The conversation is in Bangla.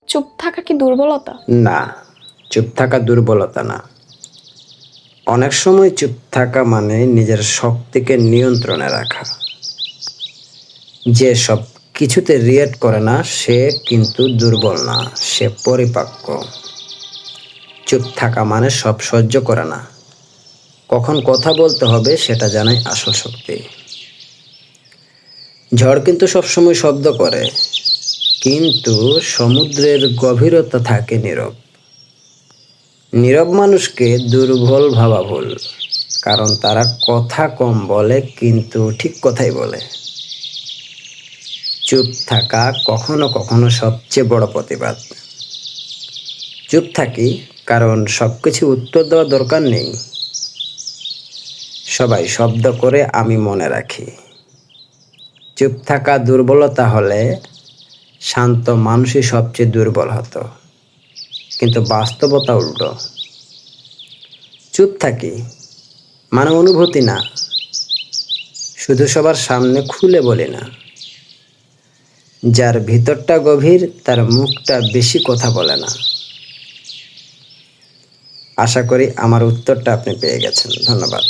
চুপ থাকা কি দুর্বলতা? না, চুপ থাকা দুর্বলতা না। অনেক সময় চুপ থাকা মানে নিজের শক্তিকে নিয়ন্ত্রণে রাখা। যে সব কিছুতে রিয়েক্ট করে না সে কিন্তু দুর্বল না, সে পরিপক্ক। চুপ থাকা মানে সব সহ্য করে না, কখন কথা বলতে হবে সেটা জানাই আসল শক্তি। ঝড় কিন্তু সবসময় শব্দ করে, কিন্তু সমুদ্রের গভীরতা থাকে নীরব। নীরব মানুষকে দুর্বল ভাবা ভুল, কারণ তারা কথা কম বলে কিন্তু ঠিক কথাই বলে। চুপ থাকা কখনো কখনো সবচেয়ে বড় প্রতিবাদ। চুপ থাকি কারণ সবকিছু উত্তর দেওয়া দরকার নেই। সবাই শব্দ করে আমি মনে রাখি। চুপ থাকা দুর্বলতা হলে শান্ত মানুষই সবচেয়ে দুর্বল হতো, কিন্তু বাস্তবতা উল্টো। চুপ থাকি মানে অনুভূতি না, শুধু সবার সামনে খুলে বলি না। যার ভিতরটা গভীর তার মুখটা বেশি কথা বলে না। আশা করি আমার উত্তরটা আপনি পেয়ে গেছেন। ধন্যবাদ।